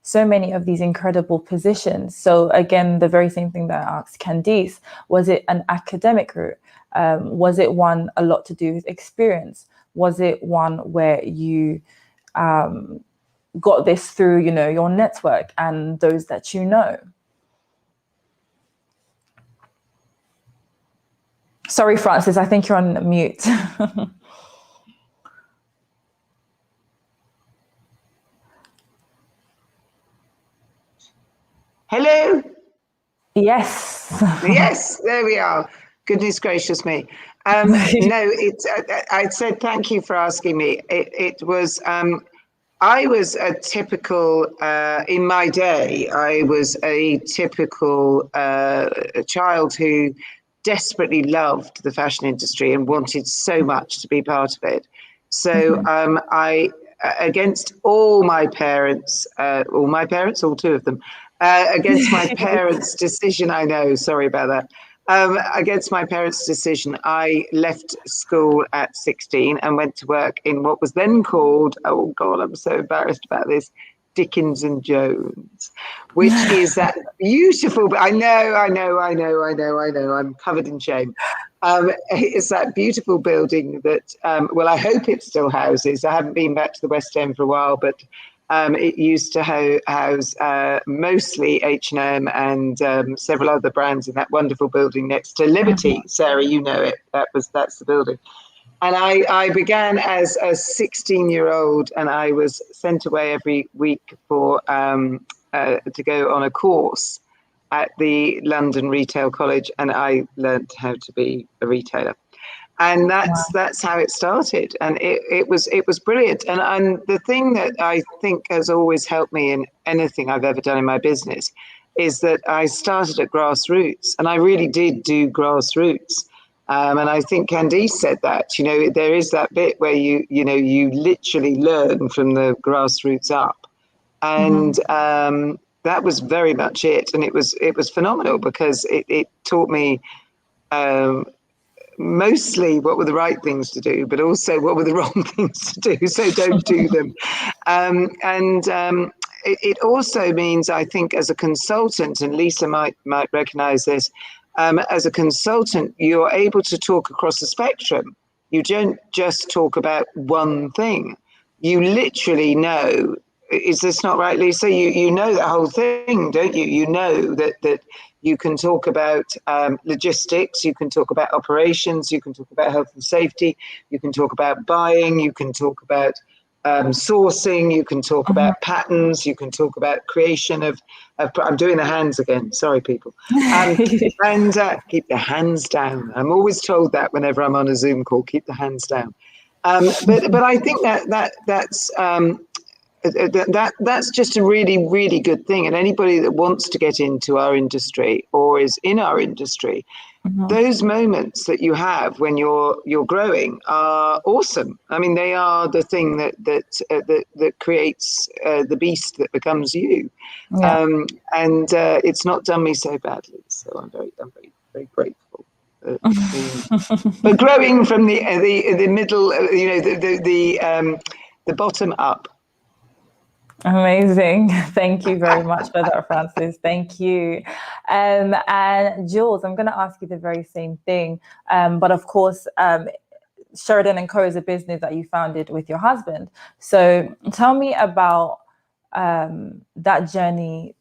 so many of these incredible positions. So again, the very same thing that I asked Candice, was it an academic route? Was it one a lot to do with experience? Was it one where you got this through, your network and those that you know? Sorry, Francis, I think you're on mute. Hello? Yes. Yes, there we are. Goodness gracious me. No, I said thank you for asking me. It was, I was a typical, in my day, I was a typical child who desperately loved the fashion industry and wanted so much to be part of it. So I, against all parents, all two of them, against my parents' decision, I know, sorry about that. Against my parents' decision, I left school at 16 and went to work in what was then called, oh God, I'm so embarrassed about this, Dickens and Jones, which is that beautiful, I know, I'm covered in shame. It's that beautiful building that, well, I hope it still houses. I haven't been back to the West End for a while, but it used to house mostly H&M and several other brands in that wonderful building next to Liberty. Sarah, you know it. That's the building. And I began as a 16-year-old, and I was sent away every week for to go on a course at the London Retail College, and I learned how to be a retailer. And that's how it started, and it was brilliant. And the thing that I think has always helped me in anything I've ever done in my business is that I started at grassroots, and I really did do grassroots. And I think Candice said that, you know, there is that bit where you literally learn from the grassroots up, and that was very much it. And it was phenomenal because it taught me. Mostly what were the right things to do, but also what were the wrong things to do. So don't do them. It also means, I think, as a consultant, and Lisa might recognize this, as a consultant, you're able to talk across the spectrum. You don't just talk about one thing. You literally know. Is this not right, Lisa? You know the whole thing, don't you? You know that you can talk about logistics, you can talk about operations, you can talk about health and safety, you can talk about buying, you can talk about sourcing, you can talk about patterns, you can talk about creation of I'm doing the hands again, sorry people. And keep the hands down. I'm always told that whenever I'm on a Zoom call, keep the hands down. But I think that's just a really, really good thing. And anybody that wants to get into our industry or is in our industry, those moments that you have when you're growing are awesome. I mean, they are the thing that creates the beast that becomes you. Yeah. And it's not done me so badly. So I'm very, very grateful. But growing from the middle, the bottom up. Amazing. Thank you very much for that, Frances. Thank you. And Jules, I'm going to ask you the very same thing. But of course, Sheridan&Co is a business that you founded with your husband. So tell me about that journey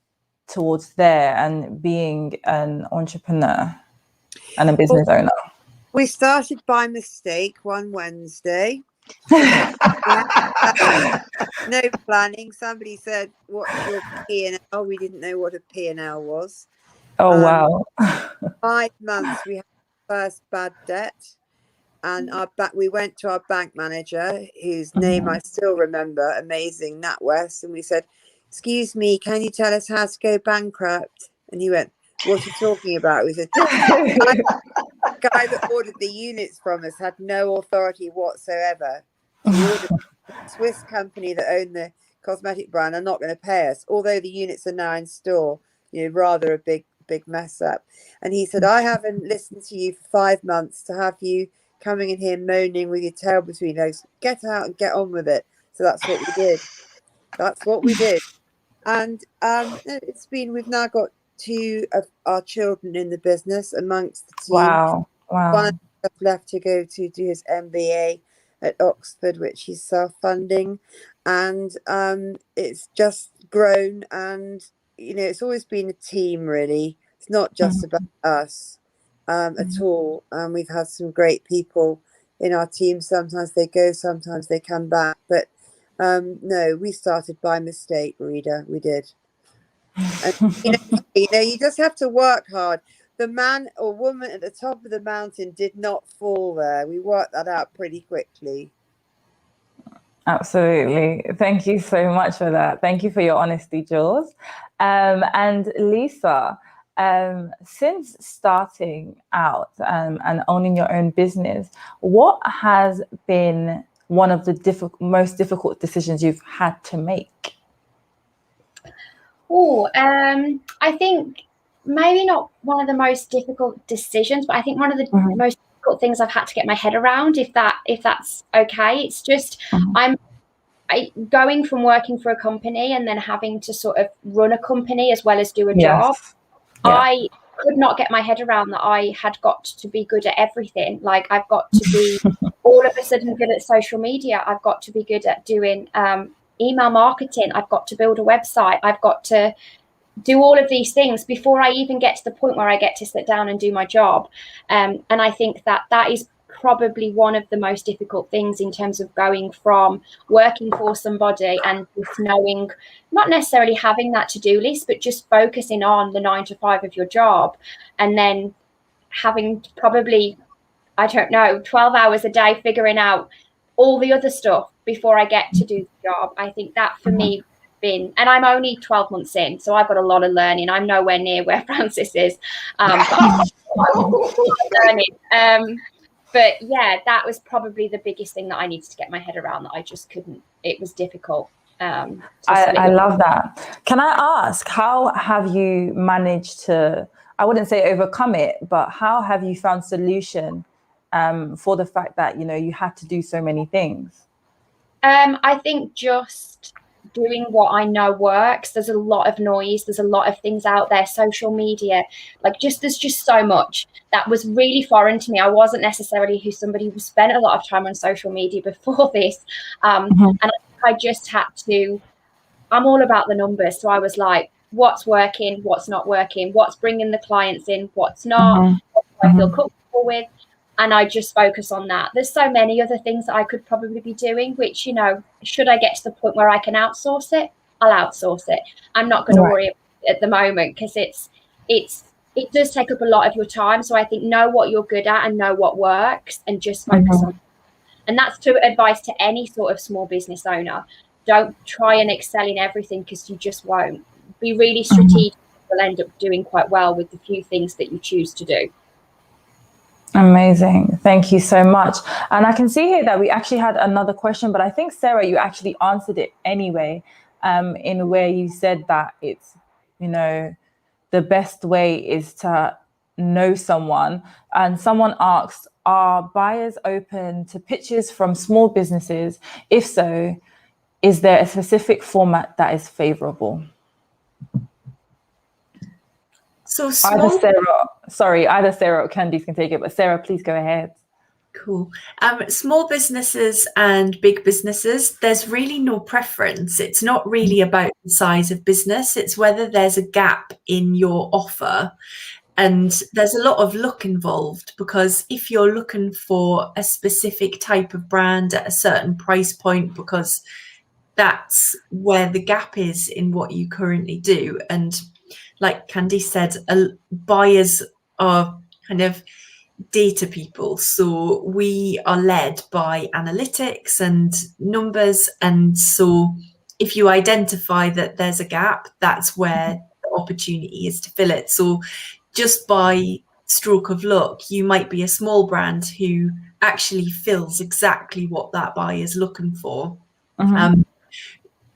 towards there and being an entrepreneur and a business owner. We started by mistake one Wednesday. No planning. Somebody said, "What's your P&L?" We didn't know what a P&L was. Oh wow! 5 months we had first bad debt, and we went to our bank manager, whose name I still remember, amazing, NatWest, and we said, "Excuse me, can you tell us how to go bankrupt?" And he went, "What are you talking about?" We said, "The guy that ordered the units from us had no authority whatsoever. He ordered a Swiss company that owned the cosmetic brand are not going to pay us, although the units are now in store. You know, rather a big mess up." And he said, "I haven't listened to you for 5 months to have you coming in here moaning with your tail between your legs. Get out and get on with it." So that's what we did. And we've now got 2 of our children in the business amongst the team. Wow. One has left to go to do his MBA at Oxford, which he's self-funding, and it's just grown. And it's always been a team, really. It's not just about us at all. We've had some great people in our team. Sometimes they go, sometimes they come back, but no, we started by mistake, Rita. We did. And, you just have to work hard. The man or woman at the top of the mountain did not fall there. We worked that out pretty quickly. Absolutely. Thank you so much for that. Thank you for your honesty, Jules. And Lisa, since starting out and owning your own business, what has been one of the most difficult decisions you've had to make? I think maybe not one of the most difficult decisions, but I think one of the most difficult things I've had to get my head around, if that's okay. It's just I'm going from working for a company and then having to sort of run a company as well as do a job. Yeah. I could not get my head around that I had got to be good at everything. Like, I've got to be all of a sudden good at social media. I've got to be good at doing email marketing. I've got to build a website. I've got to do all of these things before I even get to the point where I get to sit down and do my job. And I think that is probably one of the most difficult things in terms of going from working for somebody and just knowing, not necessarily having that to-do list, but just focusing on the 9 to 5 of your job, and then having probably, I don't know, 12 hours a day figuring out all the other stuff before I get to do the job. I think that for me been, and I'm only 12 months in, so I've got a lot of learning. I'm nowhere near where Francis is, but learning. But yeah, that was probably the biggest thing that I needed to get my head around, that I just couldn't. It was difficult. I love that. Can I ask, how have you managed to, I wouldn't say overcome it, but how have you found solution for the fact that, you know, you had to do so many things? I think just doing what I know works. There's a lot of noise. There's a lot of things out there, social media, there's just so much that was really foreign to me. I wasn't necessarily somebody who spent a lot of time on social media before this. And I just had to, I'm all about the numbers. So I was like, what's working, what's not working, what's bringing the clients in, what's not, what do I feel comfortable with? And I just focus on that. There's so many other things that I could probably be doing, which, you know, should I get to the point where I can outsource it, I'll outsource it. I'm not going to worry about it at the moment, because it does take up a lot of your time. So I think know what you're good at and know what works, and just focus on it. And that's to advice to any sort of small business owner. Don't try and excel in everything, because you just won't. Be really strategic. You'll end up doing quite well with the few things that you choose to do. Amazing. Thank you so much. And I can see here that we actually had another question, but I think, Sarah, you actually answered it anyway, in where you said that it's, you know, the best way is to know someone. And someone asked, are buyers open to pitches from small businesses? If so, is there a specific format that is favorable? So either Sarah or Candice can take it, but Sarah, please go ahead. Cool. Small businesses and big businesses, there's really no preference. It's not really about the size of business. It's whether there's a gap in your offer. And there's a lot of luck involved, because if you're looking for a specific type of brand at a certain price point, because that's where the gap is in what you currently do. And like Candice said, buyers are kind of data people. So we are led by analytics and numbers. And so if you identify that there's a gap, that's where the opportunity is to fill it. So just by stroke of luck, you might be a small brand who actually fills exactly what that buyer is looking for.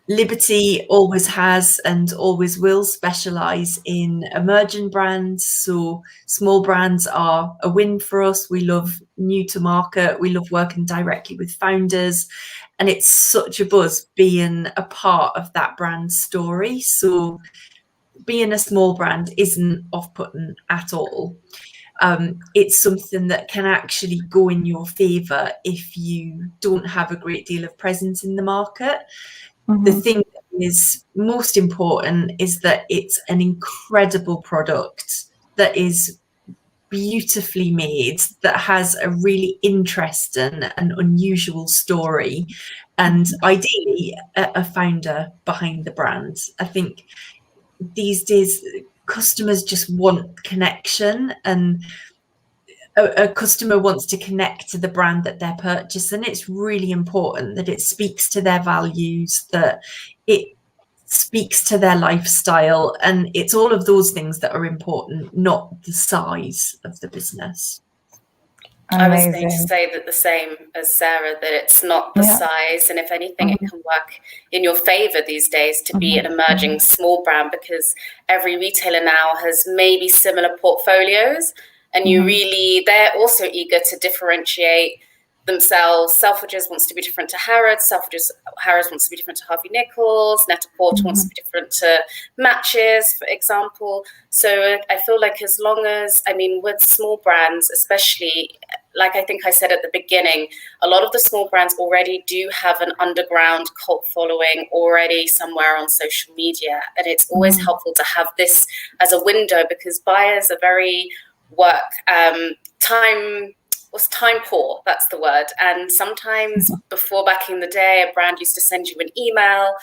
Liberty always has and always will specialize in emerging brands. So small brands are a win for us. We love new to market. We love working directly with founders. And it's such a buzz being a part of that brand story. So being a small brand isn't off-putting at all. It's something that can actually go in your favor if you don't have a great deal of presence in the market. The thing that is most important is that it's an incredible product that is beautifully made, that has a really interesting and unusual story, and ideally a founder behind the brand. I think these days customers just want connection, and a customer wants to connect to the brand that they're purchasing. It's really important that it speaks to their values, that it speaks to their lifestyle, and it's all of those things that are important, not the size of the business. Amazing. I was going to say that the same as Sarah, that it's not the size, and if anything, it can work in your favor these days to be an emerging small brand, because every retailer now has maybe similar portfolios, and they're also eager to differentiate themselves. Selfridges wants to be different to Harrods. Harrods wants to be different to Harvey Nichols. Net-a-Porter wants to be different to Matches, for example. So I feel like as long as, with small brands, especially like I think I said at the beginning, a lot of the small brands already do have an underground cult following already somewhere on social media. And it's always helpful to have this as a window, because buyers are very time poor, that's the word. And sometimes before, back in the day, a brand used to send you an email,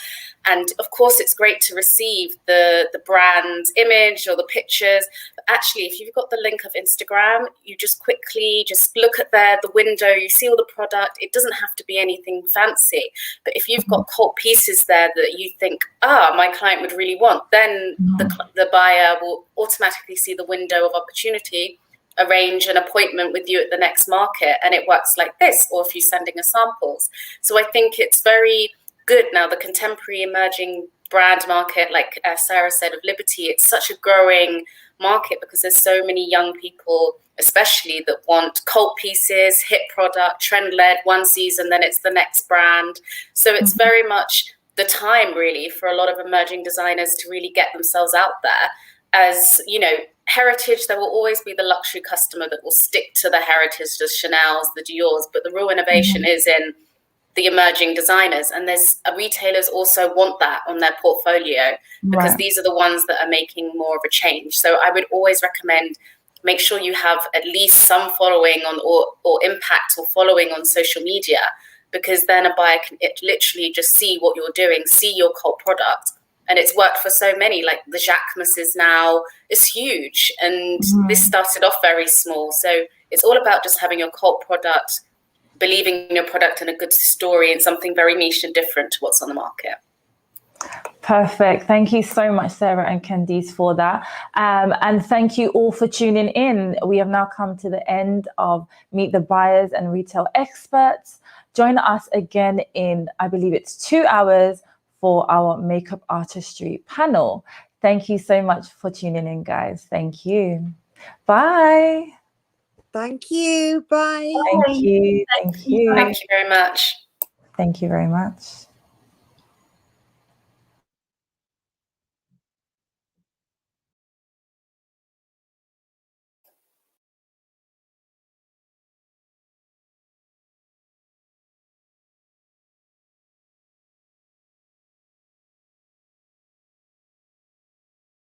and of course it's great to receive the brand image or the pictures, but actually if you've got the link of Instagram, you just quickly just look at the window, you see all the product. It doesn't have to be anything fancy, but if you've got cult pieces there that you think, my client would really want, then the buyer will automatically see the window of opportunity, arrange an appointment with you at the next market, and it works like this, or if you're sending us samples. So I think it's very good now, the contemporary emerging brand market, like Sarah said, of Liberty, it's such a growing market because there's so many young people especially that want cult pieces, hit product, trend-led, one season, then it's the next brand. So it's very much the time really for a lot of emerging designers to really get themselves out there. As you know, heritage, there will always be the luxury customer that will stick to the heritage, the Chanel's, the Dior's, but the real innovation is in the emerging designers. And there's retailers also want that on their portfolio, because these are the ones that are making more of a change. So I would always recommend, make sure you have at least some following on or impact or following on social media, because then a buyer can literally just see what you're doing, see your cult product. And it's worked for so many, like the Jacquemus's now is huge. And this started off very small. So it's all about just having your cult product, believing in your product and a good story and something very niche and different to what's on the market. Perfect. Thank you so much, Sarah and Candice, for that. And thank you all for tuning in. We have now come to the end of Meet the Buyers and Retail Experts. Join us again in, I believe it's 2 hours, for our makeup artistry panel. Thank you so much for tuning in, guys. Thank you. Bye. Thank you. Bye. Thank you. Thank you. Thank you very much. Thank you very much.